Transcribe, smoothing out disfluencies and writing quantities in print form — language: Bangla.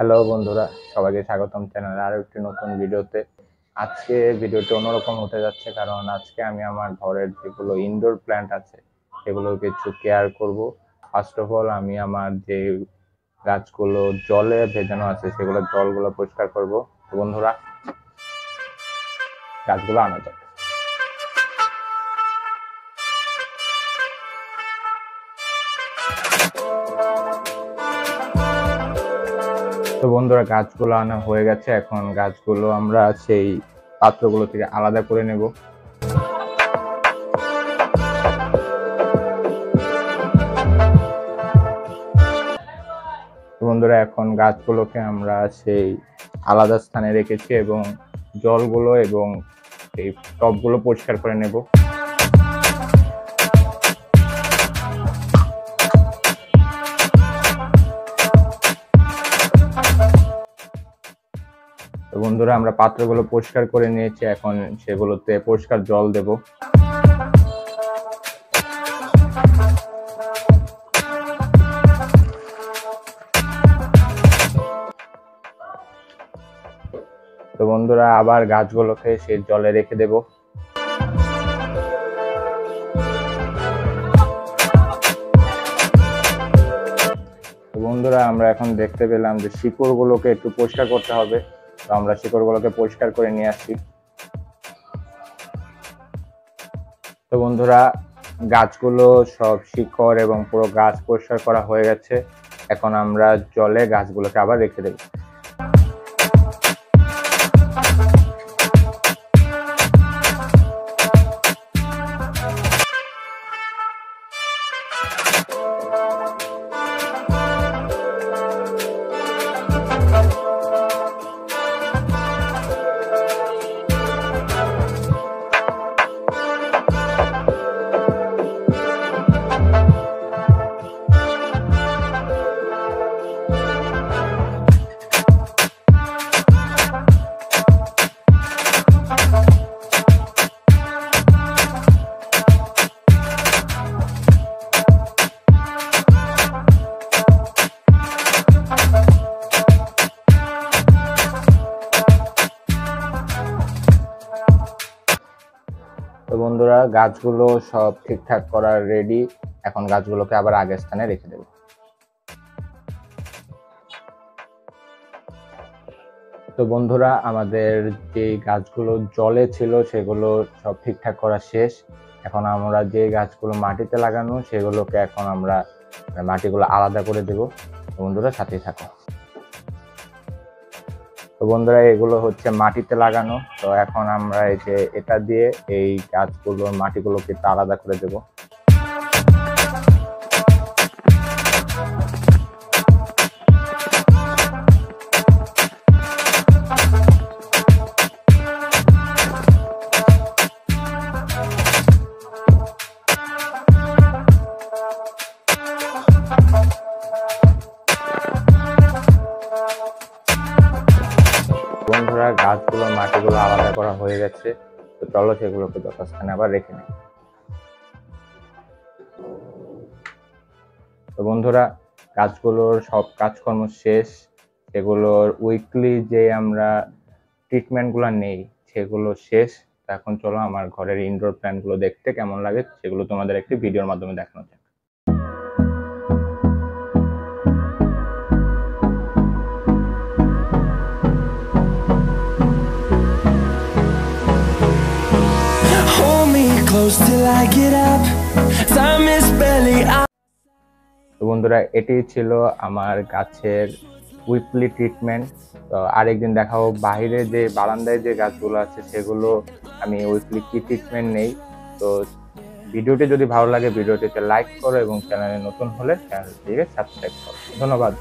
হ্যালো বন্ধুরা, সবাইকে স্বাগতম চ্যানেলে আরো একটি নতুন ভিডিওতে। আজকে ভিডিওটি অন্যরকম হতে যাচ্ছে, কারণ আজকে আমি আমার ঘরের যেগুলো ইনডোর প্ল্যান্ট আছে সেগুলোর কিছু কেয়ার করব। ফার্স্ট অফ অল আমি আমার যে গাছগুলো জলে ভেজানো আছে সেগুলো জলগুলো পরিষ্কার করব। তো বন্ধুরা, গাছগুলো আনা যাক। তো বন্ধুরা, গাছগুলো আনা হয়ে গেছে। এখন গাছগুলো আমরা সেই পাত্রগুলো থেকে আলাদা করে নেব। বন্ধুরা, এখন গাছগুলোকে আমরা সেই আলাদা স্থানে রেখেছি এবং জলগুলো এবং এই টবগুলো পরিষ্কার করে নেব। তো বন্ধুরা, আমরা পাত্রগুলো পরিষ্কার করে নিয়েছি, এখন সেগুলোতে পরিষ্কার জল দেব। তো বন্ধুরা, আবার গাছগুলোকে সেই জলে রেখে দেব। তো বন্ধুরা, আমরা এখন দেখতে পেলাম যে শিকড়গুলোকে একটু পরিষ্কার করতে হবে। তো আমরা শিকড়গুলোকে পরিষ্কার করে নিয়ে আসছি। তো বন্ধুরা, গাছগুলো সব শিকড় এবং পুরো গাছ পরিষ্কার করা হয়ে গেছে। এখন আমরা জলে গাছগুলোকে আবার রেখে দেব। তো বন্ধুরা, গাছগুলো সব ঠিকঠাক করার রেডি। এখন গাছগুলোকে আবার আগের স্থানে রেখে দেব। তো বন্ধুরা, আমাদের যে গাছগুলো জলে ছিল সেগুলো সব ঠিকঠাক করা শেষ। এখন আমরা যে গাছগুলো মাটিতে লাগানো সেগুলোকে এখন আমরা মাটিগুলো আলাদা করে দেব। বন্ধুরা, সাথেই থাকো। তো বন্ধুরা, এগুলো হচ্ছে মাটিতে লাগানো। তো এখন আমরা এই যে এটা দিয়ে এই গাছগুলোর মাটিগুলোকে একটু আলাদা করে দেব। বন্ধুরা, গাছগুলোর মাটিগুলো আলাদা করা হয়ে গেছে। তো চলো সেগুলোকে যথাস্থানে আবার রেখে নিই। তো বন্ধুরা, গাছগুলোর সব কাজকর্ম শেষ। সেগুলোর উইকলি যে আমরা ট্রিটমেন্টগুলো নেই সেগুলো শেষ। এখন চলো আমার ঘরের ইনডোর প্ল্যান্টগুলো দেখতে কেমন লাগে সেগুলো তোমাদের একটি ভিডিওর মাধ্যমে দেখানো যাক। তো বন্ধুরা, এটি ছিল আমার গাছের উইকলি ট্রিটমেন্ট। তো আরেকদিন দেখাবো বাইরে যে বারান্দায় যে গাছগুলো আছে সেগুলো আমি উইকলি কি ট্রিটমেন্ট নেই। তো ভিডিওটি যদি ভালো লাগে ভিডিওটিতে লাইক করো এবং চ্যানেলে নতুন হলে চ্যানেলটিকে সাবস্ক্রাইব করো। ধন্যবাদ।